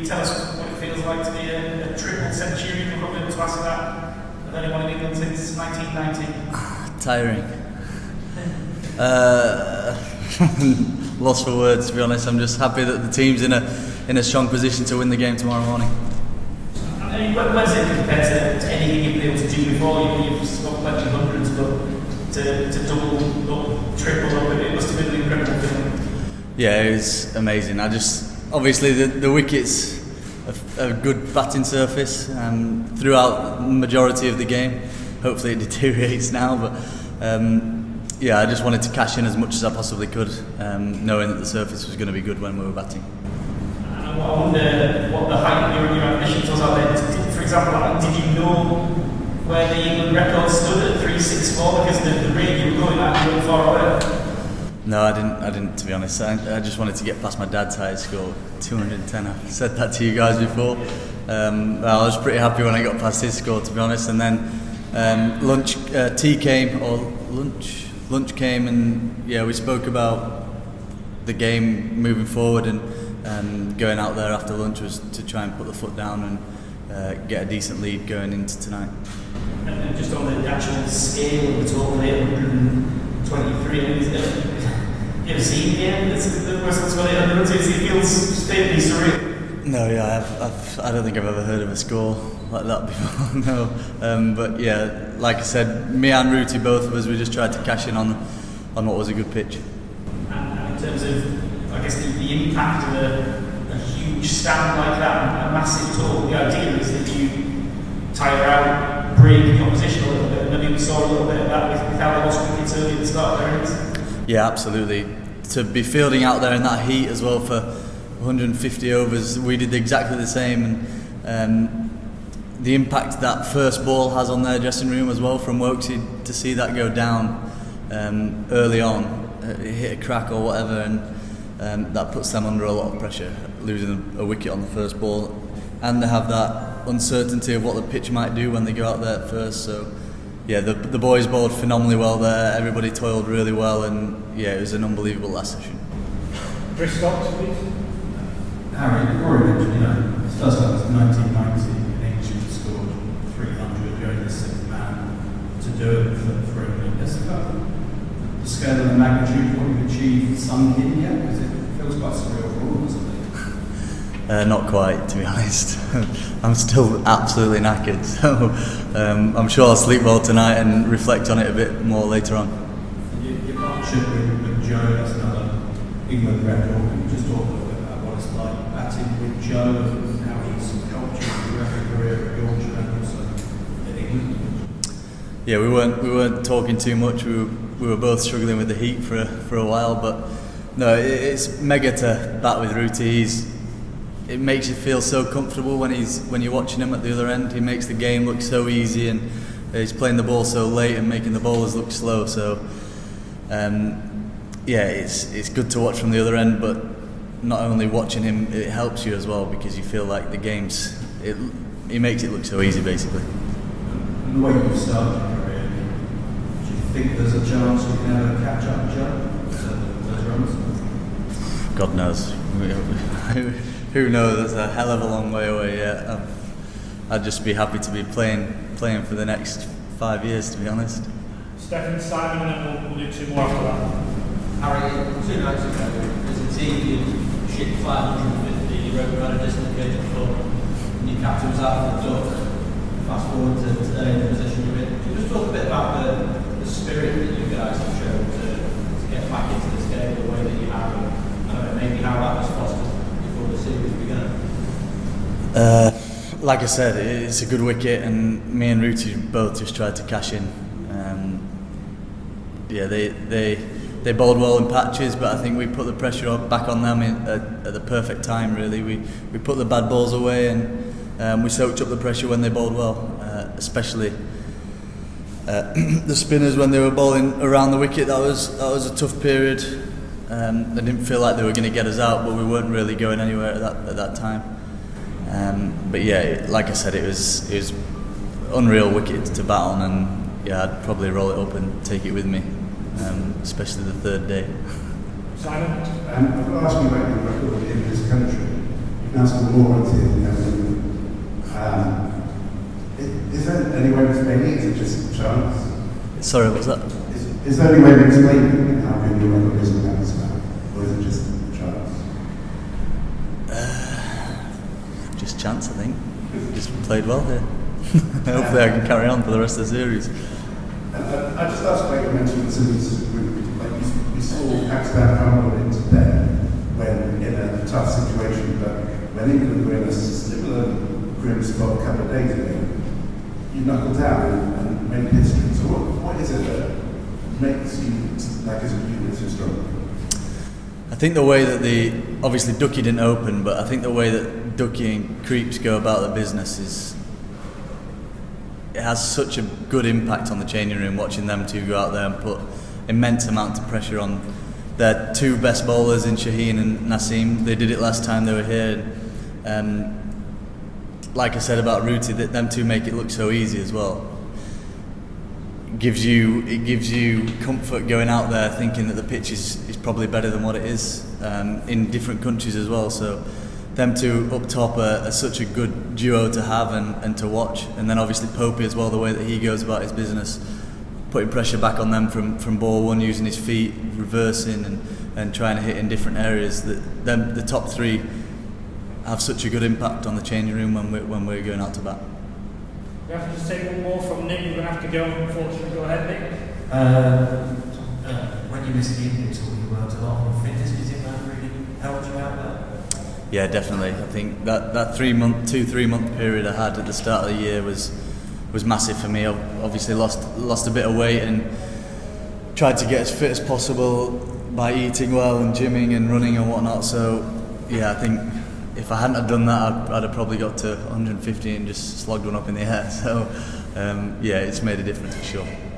tell us what it feels like to be a triple centurion? We're probably able to ask that of anyone in England since 1990. Tiring. Lost for words, to be honest. I'm just happy that the team's in a strong position to win the game tomorrow morning. I mean, where's it compared to anything you've been able to do before? You've scored plenty of hundreds, but to double up, triple up, it must have been an incredible feeling. Yeah, it was amazing. Obviously the wicket's a good batting surface throughout the majority of the game. Hopefully it deteriorates now, but yeah, I just wanted to cash in as much as I possibly could, knowing that the surface was going to be good when we were batting. I wonder what the height of your ambitions was out there. For example, did you know where the England record stood at 364 because the rate you were going at you were far away? No, I didn't. To be honest, I just wanted to get past my dad's highest score, 210. I've said that to you guys before. I was pretty happy when I got past his score, to be honest. And then lunch came, and yeah, we spoke about the game moving forward, and going out there after lunch was to try and put the foot down and get a decent lead going into tonight. And just on the actual scale of the total, 823. You ever seen the game? The Westland's got 800, it feels fairly surreal. No, yeah, I don't think I've ever heard of a score like that before. No, but yeah, like I said, me and Rooty, both of us, we just tried to cash in on what was a good pitch. And in terms of, I guess, the impact of a huge stand like that, a massive total, the idea is that you tire out, break the opposition a little bit, and maybe we saw a little bit of that with how they lost wickets early at the start of their innings. Yeah, absolutely. To be fielding out there in that heat as well for 150 overs, we did exactly the same, and the impact that first ball has on their dressing room as well from Wokesy, to see that go down early on, it hit a crack or whatever, and that puts them under a lot of pressure, losing a wicket on the first ball, and they have that uncertainty of what the pitch might do when they go out there at first. So yeah, the boys bowled phenomenally well there. Everybody toiled really well, and yeah, it was an unbelievable last session. Chris Stocks, please. Harry, you've already mentioned, it starts out as 1990, England scored 300, you're only the sixth man to do it for England. Is the scale of the magnitude of what you've achieved sunk in yet? Because it feels quite surreal for all of us, I think. Not quite, to be honest. I'm still absolutely knackered, so I'm sure I'll sleep well tonight and reflect on it a bit more later on. Your partnership with Joe, that's another England record. Can you just talk a little bit about what it's like batting with Joe and how he's helped you throughout your career at Yorkshire and also in England? Yeah, we weren't talking too much. We were both struggling with the heat for a while, but no, it's mega to bat with Rooty. It makes you feel so comfortable when you're watching him at the other end. He makes the game look so easy, and he's playing the ball so late and making the bowlers look slow. So yeah, it's good to watch from the other end, but not only watching him, it helps you as well, because you feel like the game's he makes it look so easy basically. And the way you've started your career, do you think there's a chance you can ever catch up Joe? Those runs? God knows. Who knows? That's a hell of a long way away yet. I'd just be happy to be playing for the next 5 years, to be honest. Stephen, Simon, and then we'll do two more after that. Harry, 2 nights ago, as a team, you shipped 550, you had a dislocated foot, and your captain was out for the duck. Fast forward to today, the position you're in. Can you just talk a bit about the spirit that you guys have shown to get back into this game the way that you have, and maybe how that was fostered before the series began? Like I said, it's a good wicket, and me and Rooty both just tried to cash in. Yeah, they bowled well in patches, but I think we put the pressure back on them at the perfect time. Really, we put the bad balls away, and we soaked up the pressure when they bowled well, especially the spinners when they were bowling around the wicket. That was a tough period. They didn't feel like they were going to get us out, but we weren't really going anywhere at that time. But yeah, like I said, it was unreal wicket to bat on, and yeah, I'd probably roll it up and take it with me, especially the third day. Simon? I've got to ask you about your record in this country. You've can ask for more on it. Is there any way of explaining it? Is it just chance? Sorry, what was that? Is there any way of explaining how good your record is without this man? Or is it just chance? Just chance, I think. Just played well here. Hopefully I can carry on for the rest of the series. I just asked about your mention of Simmons. Like you saw Pakistan come on into bed when in a tough situation, but when England were in a similar grim spot a couple of days ago, you knuckled down and made history. So what is it that makes you, like as a unit, so strong? I think the way that obviously Ducky didn't open, but I think the way that Ducky and Creeps go about the business it has such a good impact on the changing room, watching them two go out there and put immense amounts of pressure on their two best bowlers in Shaheen and Naseem. They did it last time they were here. Like I said about Rooty, that them two make it look so easy as well. It gives you comfort going out there thinking that the pitch is probably better than what it is in different countries as well. So them two up top are such a good duo to have and to watch. And then obviously Popey as well, the way that he goes about his business, putting pressure back on them from ball one, using his feet, reversing and trying to hit in different areas. The top three have such a good impact on the changing room when we're going out to bat. We have to just take one more from Nick. We're going to have to go, unfortunately. Go ahead, Nick. When you missed the Indian tour, you worked a lot on fitness. Do you think that really helped you out there? Yeah, definitely. I think that 3 month period I had at the start of the year was massive for me. I obviously lost a bit of weight and tried to get as fit as possible by eating well and gymming and running and whatnot. So yeah, I think if I hadn't have done that, I'd have probably got to 150 and just slogged one up in the air. So yeah, it's made a difference for sure.